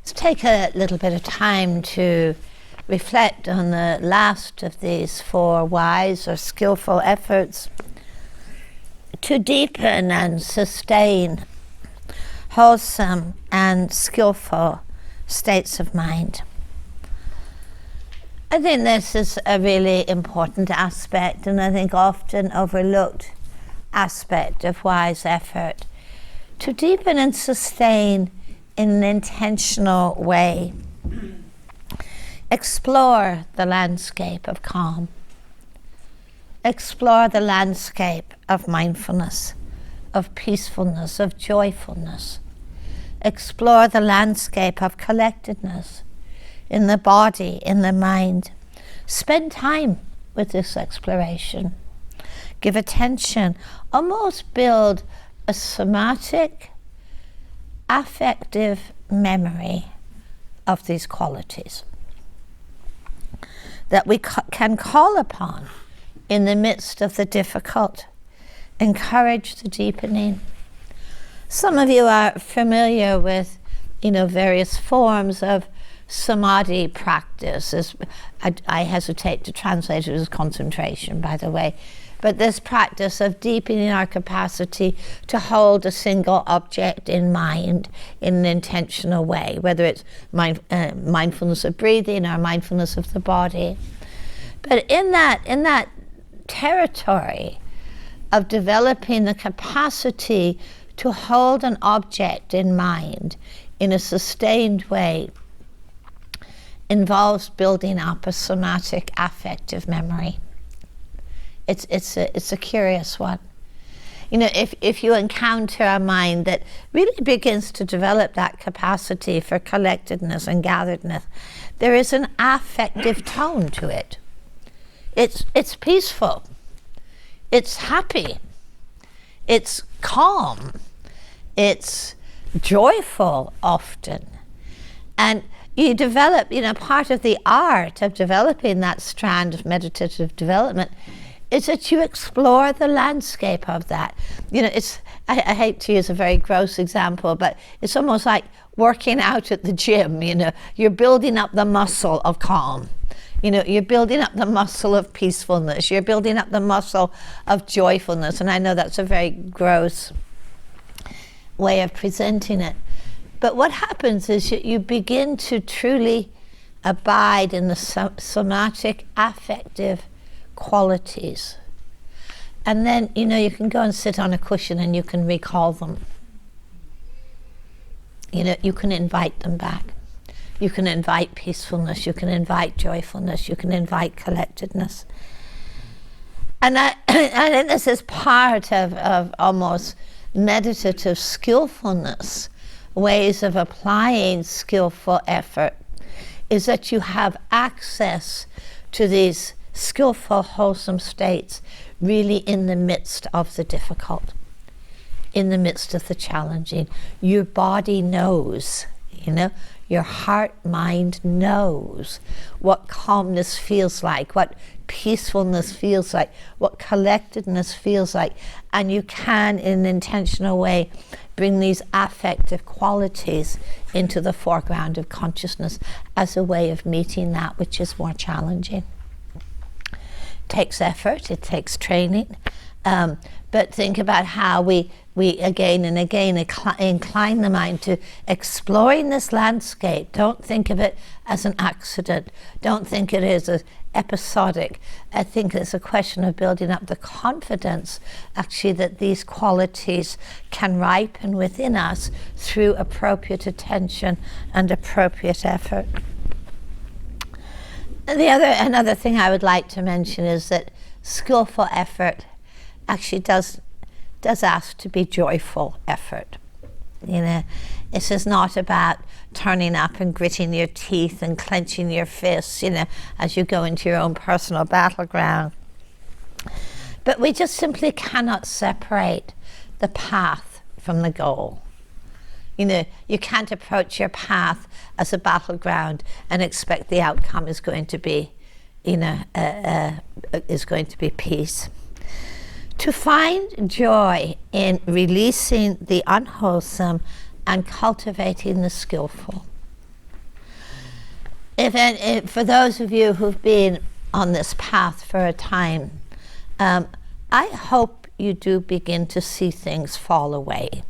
Let's take a little bit of time to reflect on the last of these 4 wise or skillful efforts to deepen and sustain wholesome and skillful states of mind. I think this is a really important aspect, and I think often overlooked aspect of wise effort, to deepen and sustain in an intentional way. Explore the landscape of calm. Explore the landscape of mindfulness, of peacefulness, of joyfulness. Explore the landscape of collectedness in the body, in the mind. Spend time with this exploration. Give attention. Almost build a somatic, affective memory of these qualities that we can call upon in the midst of the difficult. Encourage the deepening. Some of you are familiar with, various forms of samadhi practice. I hesitate to translate it as concentration, by the way. But this practice of deepening our capacity to hold a single object in mind in an intentional way, whether it's mindfulness of breathing or mindfulness of the body. But in that territory of developing the capacity to hold an object in mind in a sustained way involves building up a somatic affective memory. It's a curious one. If you encounter a mind that really begins to develop that capacity for collectedness and gatheredness, there is an affective tone to it. It's peaceful. It's happy. It's calm. It's joyful often. And you develop, part of the art of developing that strand of meditative development is that you explore the landscape of that. I hate to use a very gross example, but it's almost like working out at the gym. You're building up the muscle of calm. You're building up the muscle of peacefulness. You're building up the muscle of joyfulness. And I know that's a very gross way of presenting it. But what happens is that you begin to truly abide in the somatic affective qualities. And then, you can go and sit on a cushion and you can recall them. You can invite them back. You can invite peacefulness. You can invite joyfulness. You can invite collectedness. And I think this is part of almost meditative skillfulness, ways of applying skillful effort, is that you have access to these skillful, wholesome states really in the midst of the difficult, in the midst of the challenging. Your body knows, your heart, mind knows what calmness feels like, what peacefulness feels like, what collectedness feels like, and you can, in an intentional way, bring these affective qualities into the foreground of consciousness as a way of meeting that which is more challenging. It takes effort, it takes training, but think about how we again and again incline the mind to exploring this landscape. Don't think of it as an accident. Don't think it is episodic. I think it's a question of building up the confidence, actually, that these qualities can ripen within us through appropriate attention and appropriate effort. And another thing I would like to mention is that skillful effort actually does ask to be joyful effort. This is not about turning up and gritting your teeth and clenching your fists, as you go into your own personal battleground. But we just simply cannot separate the path from the goal. You can't approach your path as a battleground and expect the outcome is going to be, peace. To find joy in releasing the unwholesome and cultivating the skillful. For those of you who've been on this path for a time, I hope you do begin to see things fall away.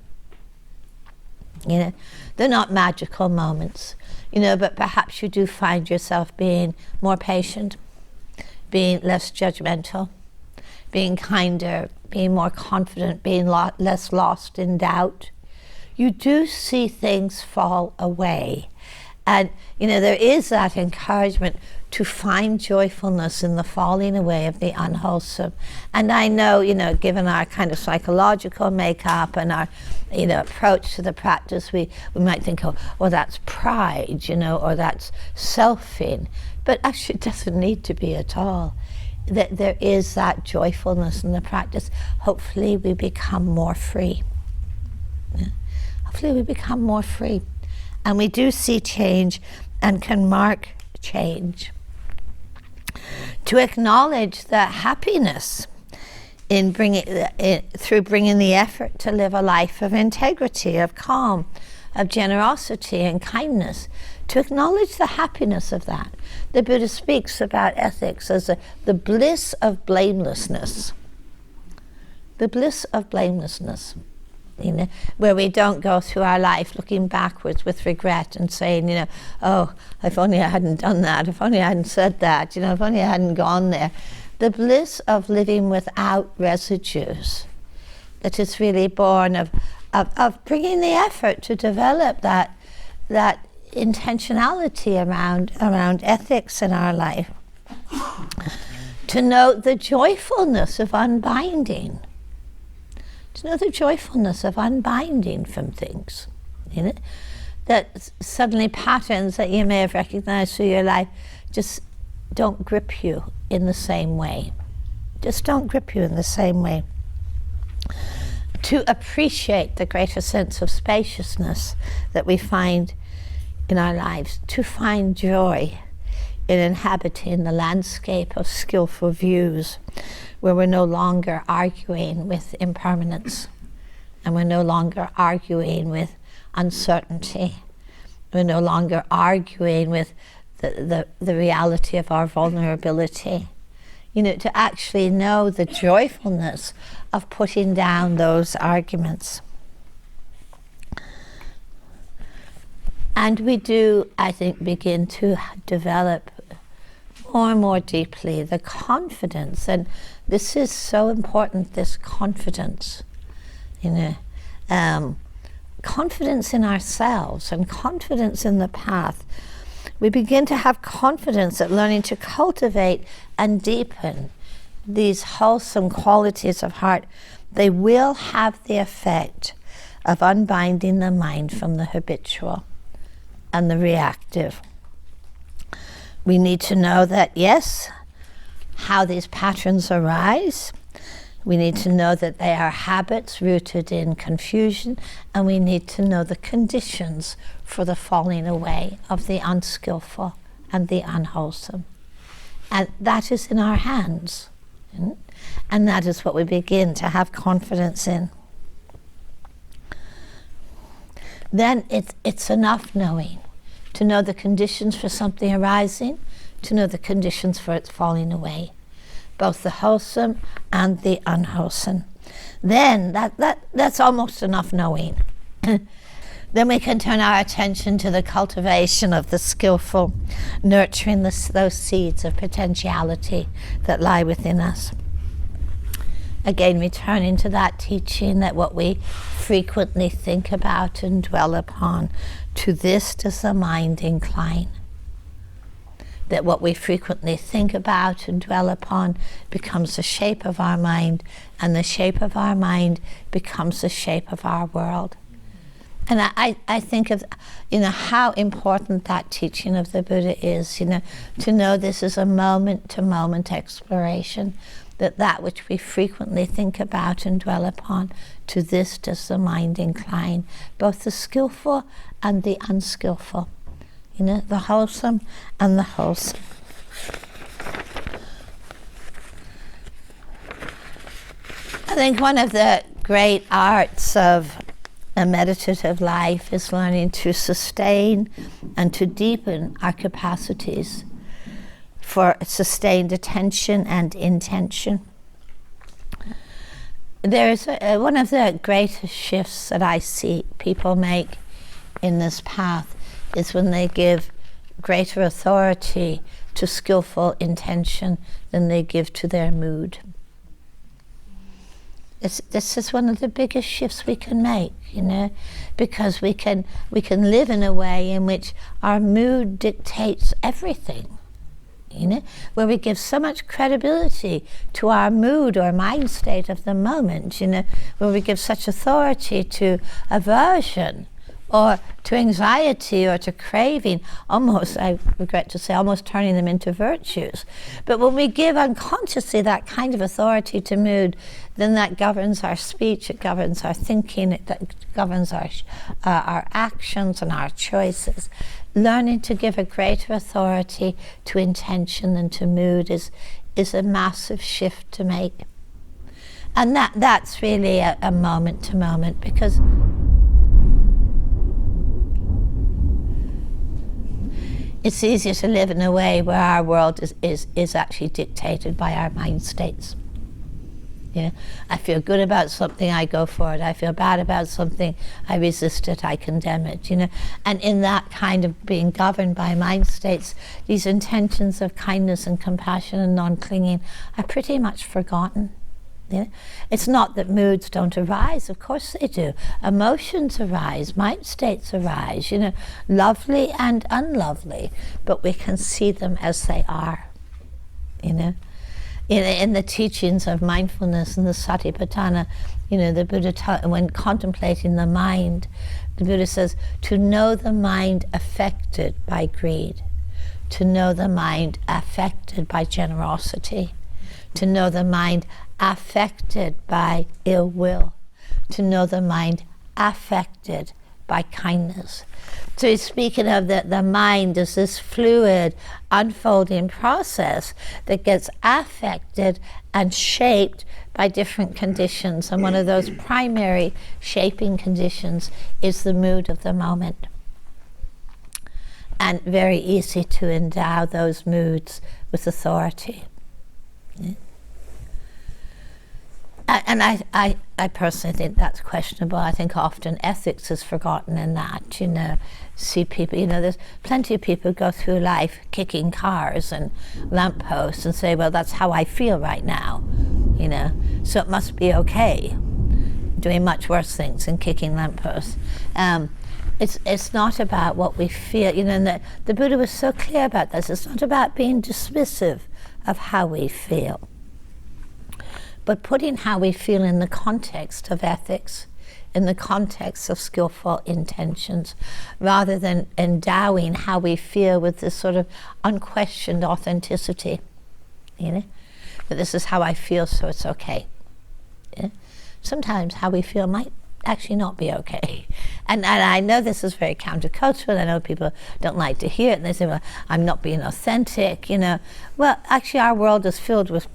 You know, they're not magical moments, you know, but perhaps you do find yourself being more patient, being less judgmental, being kinder, being more confident, being less lost in doubt. You do see things fall away. And, you know, there is that encouragement to find joyfulness in the falling away of the unwholesome. And I know, you know, given our kind of psychological makeup and our, you know, approach to the practice, we might think, oh, well, that's pride, you know, or that's selfing. But actually it doesn't need to be at all. That there is that joyfulness in the practice. Hopefully we become more free. Yeah. Hopefully we become more free. And we do see change and can mark change. To acknowledge that happiness in through bringing the effort to live a life of integrity, of calm, of generosity and kindness. To acknowledge the happiness of that. The Buddha speaks about ethics as the bliss of blamelessness. The bliss of blamelessness. You know, where we don't go through our life looking backwards with regret and saying, you know, oh, if only I hadn't done that, if only I hadn't said that, you know, if only I hadn't gone there. The bliss of living without residues, that is really born of bringing the effort to develop that intentionality around ethics in our life. To note the joyfulness of unbinding. To know the joyfulness of unbinding from things, you know, that suddenly patterns that you may have recognized through your life just don't grip you in the same way. Just don't grip you in the same way. To appreciate the greater sense of spaciousness that we find in our lives, to find joy in inhabiting the landscape of skillful views, where we're no longer arguing with impermanence, and we're no longer arguing with uncertainty. We're no longer arguing with the reality of our vulnerability. You know, to actually know the joyfulness of putting down those arguments. And we do, I think, begin to develop more and more deeply the confidence, and this is so important, this confidence, you know, confidence in ourselves and confidence in the path. We begin to have confidence at learning to cultivate and deepen these wholesome qualities of heart. They will have the effect of unbinding the mind from the habitual and the reactive. We need to know that, yes, how these patterns arise. We need to know that they are habits rooted in confusion, and we need to know the conditions for the falling away of the unskillful and the unwholesome. And that is in our hands. And that is what we begin to have confidence in. Then it's enough knowing. To know the conditions for something arising, to know the conditions for its falling away, both the wholesome and the unwholesome. Then that's almost enough knowing. Then we can turn our attention to the cultivation of the skillful, nurturing those seeds of potentiality that lie within us. Again, returning to that teaching that what we frequently think about and dwell upon, to this does the mind incline. That what we frequently think about and dwell upon becomes the shape of our mind, and the shape of our mind becomes the shape of our world. And I think of, you know, how important that teaching of the Buddha is, you know, to know this is a moment-to-moment exploration, that which we frequently think about and dwell upon, to this does the mind incline, both the skillful and the unskillful, you know, the wholesome and the wholesome. I think one of the great arts of a meditative life is learning to sustain and to deepen our capacities for sustained attention and intention. There is one of the greatest shifts that I see people make in this path is when they give greater authority to skillful intention than they give to their mood. This is one of the biggest shifts we can make, because we can live in a way in which our mood dictates everything. Where we give so much credibility to our mood or mind state of the moment, where we give such authority to aversion or to anxiety or to craving, almost, I regret to say, almost turning them into virtues. But when we give unconsciously that kind of authority to mood, then that governs our speech, it governs our thinking, it governs our actions and our choices. Learning to give a greater authority to intention than to mood is a massive shift to make. And that's really a moment to moment, because it's easier to live in a way where our world is actually dictated by our mind states. I feel good about something, I go for it. I feel bad about something, I resist it, I condemn it. And in that kind of being governed by mind states, these intentions of kindness and compassion and non-clinging are pretty much forgotten. It's not that moods don't arise, of course they do. Emotions arise, mind states arise, lovely and unlovely, but we can see them as they are, In the teachings of mindfulness and the Satipatthana, the Buddha when contemplating the mind, the Buddha says, to know the mind affected by greed, to know the mind affected by generosity, to know the mind affected by ill will, to know the mind affected by kindness. So he's speaking of the mind as this fluid, unfolding process that gets affected and shaped by different conditions. And one of those primary shaping conditions is the mood of the moment. And very easy to endow those moods with authority. And I personally think that's questionable. I think often ethics is forgotten in that, see people, there's plenty of people who go through life kicking cars and lampposts and say, well, that's how I feel right now, so it must be okay, doing much worse things than kicking lampposts. It's not about what we feel, and the Buddha was so clear about this. It's not about being dismissive of how we feel, but putting how we feel in the context of ethics, in the context of skillful intentions, rather than endowing how we feel with this sort of unquestioned authenticity, that this is how I feel, so it's okay. Sometimes how we feel might actually not be okay. And I know this is very countercultural. I know people don't like to hear it, and they say, well, I'm not being authentic, Well, actually our world is filled with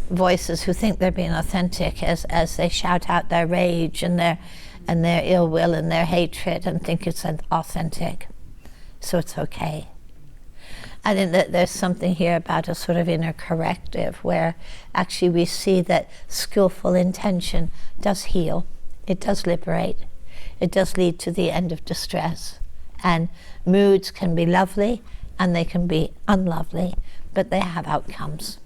voices who think they're being authentic as they shout out their rage and their ill will and their hatred and think it's authentic. So it's okay. I think that there's something here about a sort of inner corrective where actually we see that skillful intention does heal, it does liberate, it does lead to the end of distress. And moods can be lovely and they can be unlovely, but they have outcomes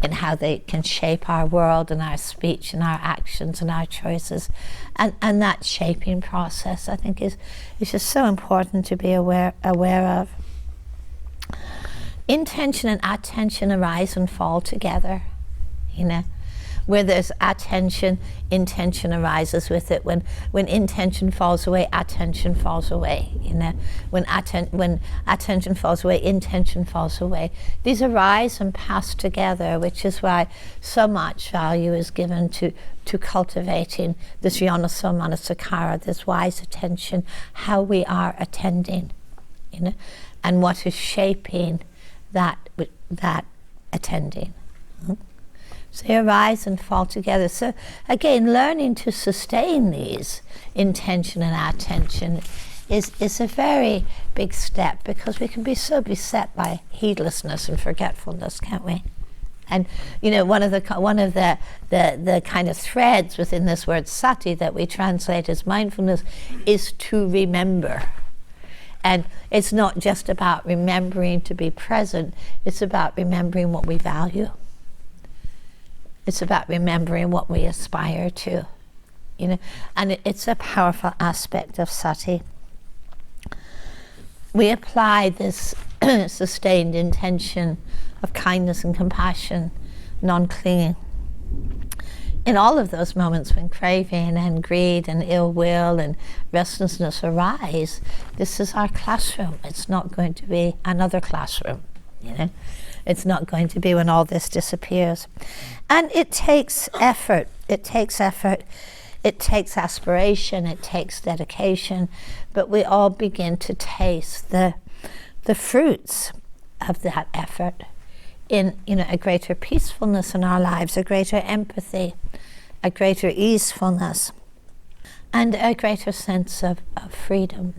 in how they can shape our world and our speech and our actions and our choices. And that shaping process, I think, is just so important to be aware of. Intention and attention arise and fall together, Where there's attention, intention arises with it. When intention falls away, attention falls away. When attention falls away, intention falls away. These arise and pass together, which is why so much value is given to cultivating this Yonaso Manasakara, this wise attention, how we are attending, and what is shaping that attending. So they arise and fall together. So again, learning to sustain these intention and attention is a very big step, because we can be so beset by heedlessness and forgetfulness, can't we? And you know, one of the kind of threads within this word sati that we translate as mindfulness is to remember. And it's not just about remembering to be present, it's about remembering what we value. It's about remembering what we aspire to, you know, and it's a powerful aspect of sati. We apply this sustained intention of kindness and compassion, non-clinging. In all of those moments when craving and greed and ill will and restlessness arise, this is our classroom. It's not going to be another classroom, you know. It's not going to be when all this disappears. And it takes effort. It takes effort. It takes aspiration. It takes dedication. But we all begin to taste the fruits of that effort in, you know, a greater peacefulness in our lives, a greater empathy, a greater easefulness, and a greater sense of freedom.